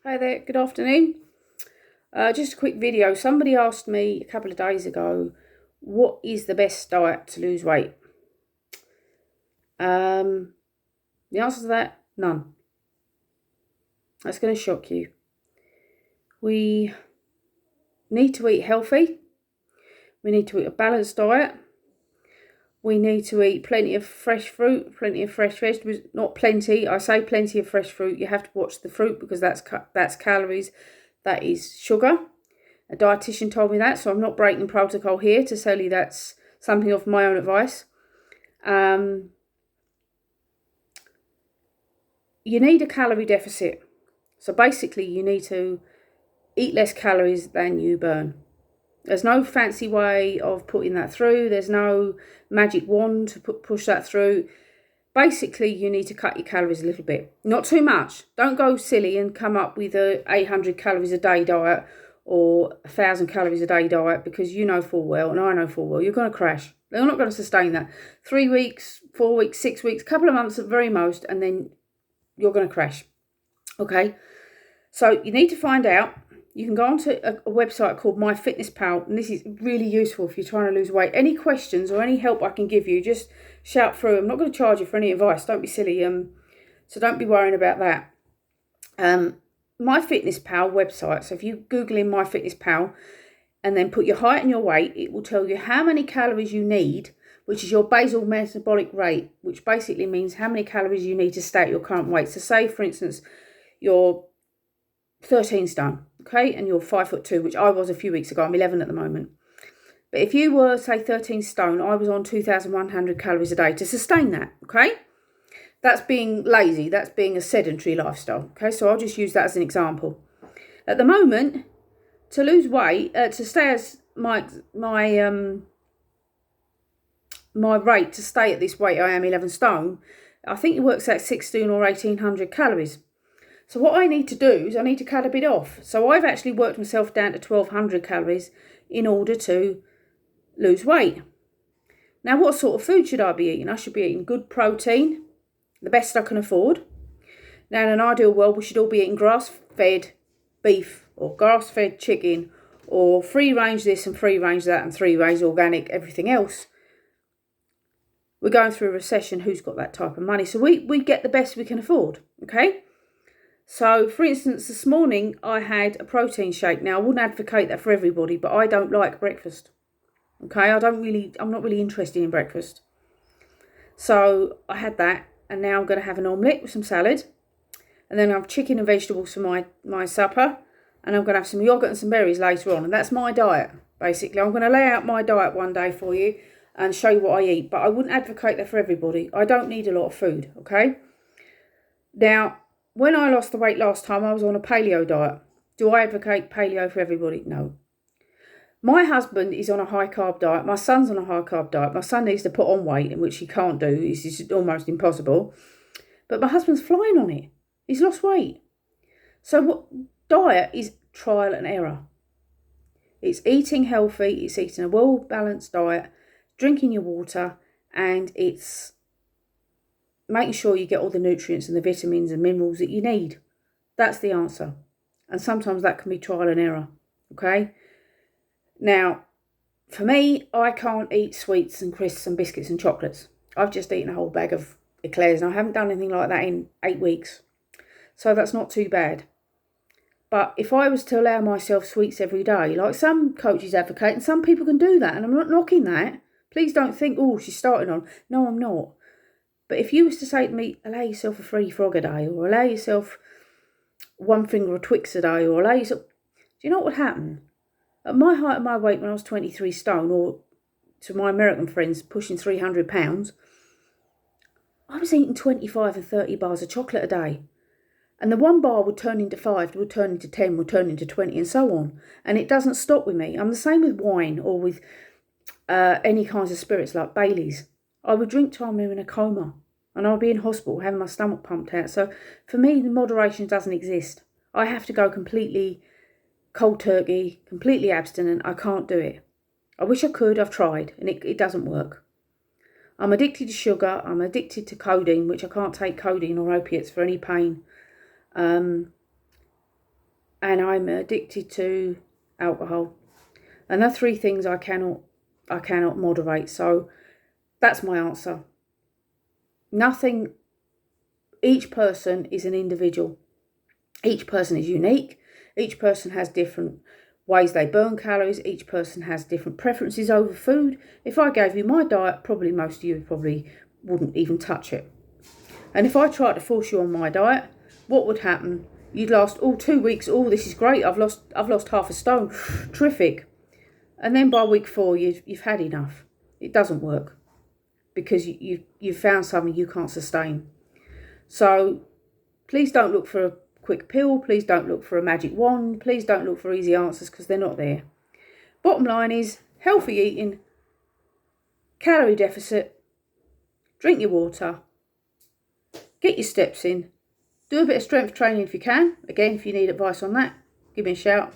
Hi there, good afternoon. Just a quick video. Somebody asked me a couple of days ago, what is the best diet to lose weight? The answer to that, none. That's going to shock you. We need to eat healthy. We need to eat a balanced diet. We need to eat plenty of fresh fruit, plenty of fresh vegetables. Not plenty, I say plenty of fresh fruit. You have to watch the fruit because that's calories, that is sugar. A dietitian told me that, so I'm not breaking protocol here to tell you that's something of my own advice. You need a calorie deficit. So basically you need to eat less calories than you burn. There's no fancy way of putting that through. There's no magic wand to push that through. Basically, you need to cut your calories a little bit. Not too much. Don't go silly and come up with a 800 calories a day diet or 1,000 calories a day diet, because you know full well, and I know full well, you're going to crash. They're not going to sustain that. 3 weeks, 4 weeks, 6 weeks, couple of months at very most, and then you're going to crash. Okay? So you need to find out. You can go onto a website called MyFitnessPal, and this is really useful if you're trying to lose weight. Any questions or any help I can give you, just shout through. I'm not going to charge you for any advice. Don't be silly. So don't be worrying about that. MyFitnessPal website. So if you Google in MyFitnessPal and then put your height and your weight, it will tell you how many calories you need, which is your basal metabolic rate, which basically means how many calories you need to stay at your current weight. So say, for instance, you're 13 stone, okay, and you're 5'2", which I was a few weeks ago. I'm 11 at the moment. But if you were, say, 13 stone, I was on 2,100 calories a day to sustain that, okay? That's being lazy. That's being a sedentary lifestyle, okay? So I'll just use that as an example. At the moment, to lose weight, to stay as my rate to stay at this weight, I am 11 stone, I think it works out 16 or 1,800 calories. So what I need to do is I need to cut a bit off. So I've actually worked myself down to 1,200 calories in order to lose weight. Now, what sort of food should I be eating? I should be eating good protein, the best I can afford. Now, in an ideal world, we should all be eating grass-fed beef or grass-fed chicken or free-range this and free-range that and free-range organic, everything else. We're going through a recession. Who's got that type of money? So we get the best we can afford, okay? So, for instance, this morning I had a protein shake. Now, I wouldn't advocate that for everybody, but I don't like breakfast. Okay, I'm not really interested in breakfast. So, I had that, and now I'm going to have an omelette with some salad. And then I have chicken and vegetables for my supper. And I'm going to have some yogurt and some berries later on. And that's my diet, basically. I'm going to lay out my diet one day for you and show you what I eat. But I wouldn't advocate that for everybody. I don't need a lot of food, okay? Now, when I lost the weight last time, I was on a paleo diet. Do I advocate paleo for everybody? No. My husband is on a high-carb diet. My son's on a high-carb diet. My son needs to put on weight, which he can't do. It's almost impossible. But my husband's flying on it. He's lost weight. So what diet is trial and error. It's eating healthy. It's eating a well-balanced diet, drinking your water, and it's making sure you get all the nutrients and the vitamins and minerals that you need. That's the answer. And sometimes that can be trial and error, okay? Now, for me, I can't eat sweets and crisps and biscuits and chocolates. I've just eaten a whole bag of eclairs and I haven't done anything like that in 8 weeks. So that's not too bad. But if I was to allow myself sweets every day, like some coaches advocate, and some people can do that, and I'm not knocking that. Please don't think, oh, she's starting on. No, I'm not. But if you was to say to me, allow yourself a Freddy Frog a day, or allow yourself one finger of Twix a day, or allow yourself... Do you know what would happen? At my height and my weight when I was 23 stone, or to my American friends pushing 300 pounds, I was eating 25 and 30 bars of chocolate a day. And the one bar would turn into 5, would turn into 10, would turn into 20, and so on. And it doesn't stop with me. I'm the same with wine or with any kinds of spirits like Bailey's. I would drink till I'm in a coma and I'll be in hospital having my stomach pumped out. So for me, the moderation doesn't exist. I have to go completely cold turkey, completely abstinent. I can't do it. I wish I could. I've tried and it doesn't work. I'm addicted to sugar. I'm addicted to codeine, which I can't take codeine or opiates for any pain. and I'm addicted to alcohol. And the 3 things I cannot moderate. So that's my answer. Nothing. Each person is an individual. Each person is unique. Each person has different ways they burn calories. Each person has different preferences over food. If I gave you my diet, probably most of you probably wouldn't even touch it. And if I tried to force you on my diet, what would happen? You'd last 2 weeks. Oh, this is great. I've lost half a stone. Terrific. And then by week 4, you've had enough. It doesn't work because you've found something you can't sustain. So please don't look for a quick pill. Please don't look for a magic wand. Please don't look for easy answers because they're not there. Bottom line is healthy eating, calorie deficit, drink your water, get your steps in, do a bit of strength training if you can. Again, if you need advice on that, give me a shout.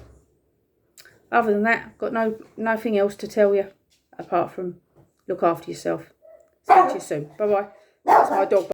Other than that, I've got nothing else to tell you apart from look after yourself. See you soon. Bye-bye. That's my dog.